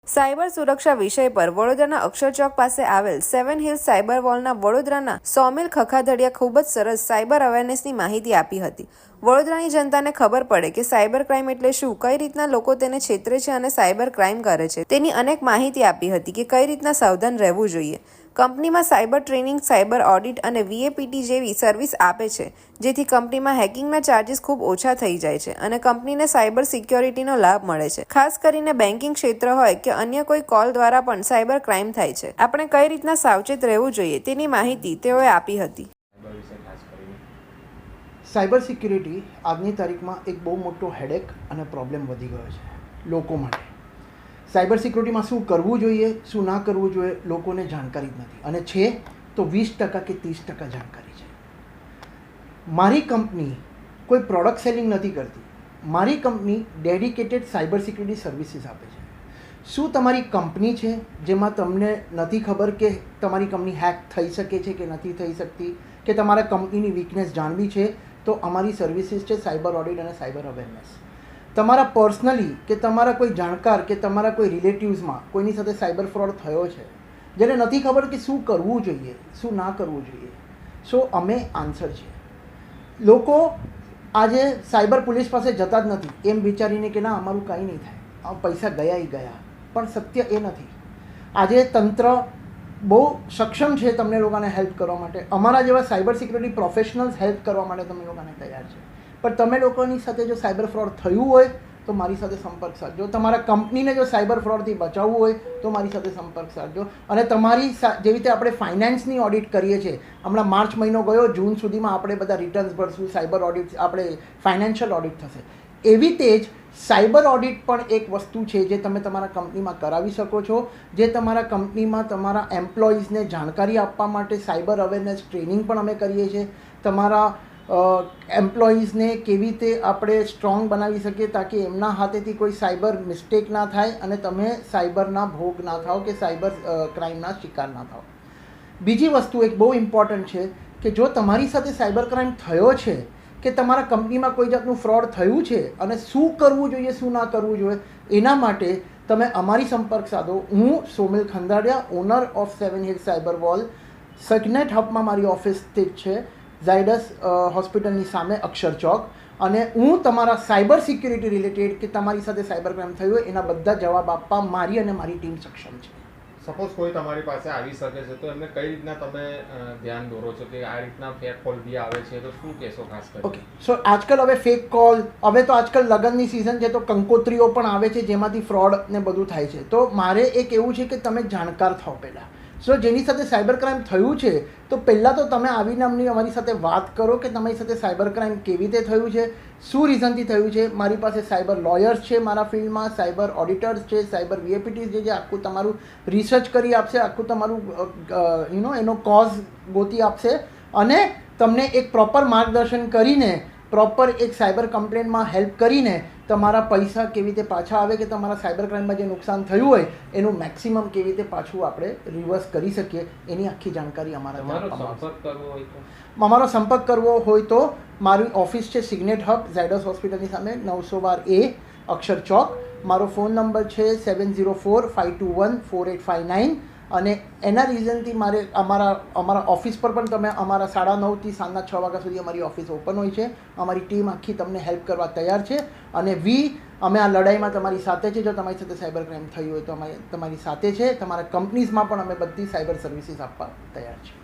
Cyber સુરક્ષા વિષય પર વડોદરાના અક્ષર ચોક પાસે આવેલ 7 હિલ્સ સાયબર વોલના વડોદરાના સોમિલ ખખાધડિયા ખૂબ જ સરસ સાયબર અવેરનેસની માહિતી આપી હતી. વડોદરાની જનતાને ખબર પડે કે સાયબર ક્રાઇમ એટલે શું, કઈ રીતના લોકો તેને છેતરે છે અને સાયબર ક્રાઇમ કરે છે, તેની અનેક માહિતી આપી હતી કે કઈ રીતના સાવધાન રહેવું જોઈએ. કંપનીમાં સાયબર ટ્રેનિંગ, સાયબર ઓડિટ અને VAPT જેવી સર્વિસ આપે છે, જેથી કંપનીમાં હેકિંગના ચાર્જીસ ખૂબ ઓછા થઈ જાય છે અને કંપનીને સાયબર સિક્યોરિટીનો લાભ મળે છે. ખાસ કરીને બેન્કિંગ ક્ષેત્ર હોય કે અન્ય કોઈ કોલ દ્વારા પણ સાયબર ક્રાઇમ થાય છે. આપણે કઈ રીતના સાવચેત રહેવું જોઈએ તેની માહિતી તેઓએ આપી હતી. સાયબર સિક્યુરિટી આજની તારીખમાં એક બહુ મોટો હેડેક અને પ્રોબ્લેમ વધી ગયો છે લોકો માટે. સાયબર સિક્યુરિટીમાં શું કરવું જોઈએ, શું ના કરવું જોઈએ, લોકોને જાણકારી જ નથી, અને છે તો 20% કે 30% જાણકારી છે. મારી કંપની કોઈ પ્રોડક્ટ સેલિંગ નથી કરતી. મારી company dedicated cyber security services આપે છે. શું તમારી કંપની છે જેમાં તમને નથી ખબર કે તમારી કંપની હેક થઈ શકે છે કે નથી થઈ શકતી, કે તમારા કંપનીની વીકનેસ જાણવી છે, તો અમારી સર્વિસીસ છે સાયબર ઓડિટ અને સાયબર અવેરનેસ. તમારા પર્સનલી કે તમારા કોઈ જાણકાર કે તમારા કોઈ રિલેટિવ્સમાં કોઈની સાથે સાયબર ફ્રોડ થયો છે, જેને નથી ખબર કે શું કરવું જોઈએ, શું ના કરવું જોઈએ, સો અમે આન્સર છીએ. લોકો આજે સાયબર પોલીસ પાસે જતા જ નથી એમ વિચારીને કે ના અમારું કાંઈ નહીં થાય, પૈસા ગયા એ ગયા, પણ સત્ય એ નથી. આજે તંત્ર બહુ સક્ષમ છે તમને લોકોને હેલ્પ કરવા માટે. અમારા જેવા સાયબર સિક્યુરિટી પ્રોફેશનલ્સ હેલ્પ કરવા માટે તમે લોકોને તૈયાર છે. પણ તમે લોકોની સાથે જો સાયબર ફ્રોડ થયું હોય તો મારી સાથે સંપર્ક સાધજો. તમારા કંપનીને જો સાયબર ફ્રોડથી બચાવવું હોય તો મારી સાથે સંપર્ક સાધજો. અને તમારી જેવી રીતે આપણે ફાઇનાન્સની ઓડિટ કરીએ છીએ, હમણાં માર્ચ મહિનો ગયો, જૂન સુધીમાં આપણે બધા રિટર્ન્સ ભરશું, સાયબર ઓડિટ આપણે ફાઇનાન્શિયલ ઓડિટ થશે. એવી રીતે જ સાયબર ઓડિટ પણ એક વસ્તુ છે જે તમે તમારા કંપનીમાં કરાવી શકો છો, જે તમારા કંપનીમાં તમારા એમ્પ્લોઈઝને જાણકારી આપવા માટે સાયબર અવેરનેસ ટ્રેનિંગ પણ અમે કરીએ છીએ. તમારા એમ્પ્લોઈઝને કેવી રીતે આપણે સ્ટ્રોંગ બનાવી શકીએ તાકી એમના હાથેથી કોઈ સાયબર મિસ્ટેક ના થાય અને તમે સાયબરના ભોગ ના થાઓ કે સાયબર ક્રાઇમના શિકાર ના થાઓ. બીજી વસ્તુ એક બહુ ઇમ્પોર્ટન્ટ છે કે જો તમારી સાથે સાયબર ક્રાઇમ થયો છે કે તમારા કંપનીમાં કોઈ જાતનું ફ્રોડ થયું છે અને શું કરવું જોઈએ, શું ના કરવું જોઈએ, એના માટે તમે અમારી સંપર્ક સાધો. હું Somil Khandhadiya, owner of 7 Hills Cyber Wall. સગનેટ હબમાં મારી ઓફિસ સ્થિત છે, ઝાયડસ હોસ્પિટલની સામે અક્ષર ચોક. અને હું તમારા સાયબર સિક્યુરિટી રિલેટેડ કે તમારી સાથે સાયબર ક્રાઇમ થયું હોય એના બધા જવાબ આપવા મારી અને મારી ટીમ સક્ષમ છે. સપોઝ કોઈ તમારી પાસે આવી શકે છે તો એમને કઈ રીતના તમે ધ્યાન દોરો છો કે આ રીતના ફેક કોલ બી આવે છે તો શું કહેશો ખાસ કરીને? ઓકે, સો આજકાલ હવે ફેક કોલ, હવે તો આજકાલ લગ્નની સિઝન છે તો કંકોત્રીઓ પણ આવે છે જેમાંથી ફ્રોડ ને બધું થાય છે. તો મારે એક એવું છે કે તમે જાણકાર થાઓ પહેલાં. સો જેની સાથે સાયબર ક્રાઇમ થયું છે તો પહેલાં તો તમે આવીને અમારી સાથે વાત કરો કે તમારી સાથે સાયબર ક્રાઇમ કેવી રીતે થયું છે, શું રીઝનથી થયું છે. મારી પાસે સાયબર લોયર્સ છે મારા ફિલ્ડમાં, સાયબર ઓડિટર્સ છે, સાયબર VAPTs જે આખું તમારું રિસર્ચ કરી આપશે, આખું તમારું એનો કોઝ ગોતી આપશે અને તમને એક પ્રોપર માર્ગદર્શન કરીને પ્રોપર એક સાયબર કમ્પ્લેન્ટમાં હેલ્પ કરીને તમારા પૈસા કેવી રીતે પાછા આવે કે તમારા સાયબર ક્રાઇમમાં જે નુકસાન થયું હોય એનું મેક્સિમમ કેવી રીતે પાછું આપણે રિવર્સ કરી શકીએ એની આખી જાણકારી અમારો સંપર્ક કરવો હોય તો મારી ઓફિસ છે સિગ્નેટ હબ, ઝાયડસ હોસ્પિટલની સામે, 912A અક્ષર ચોક. મારો ફોન નંબર છે 7045214859. અને એના રીઝનથી મારે અમારા ઓફિસ પર પણ તમે અમારા 9:30 થી સાંજના 6 વાગ્યા સુધી અમારી ઓફિસ ઓપન હોય છે. અમારી ટીમ આખી તમને હેલ્પ કરવા તૈયાર છે. અને અમે આ લડાઈમાં તમારી સાથે છે. જો તમારી સાથે સાયબર ક્રાઇમ થયું હોય તો અમે તમારી સાથે છે. તમારા કંપનીઝમાં પણ અમે બધી સાયબર સર્વિસીસ આપવા તૈયાર છીએ.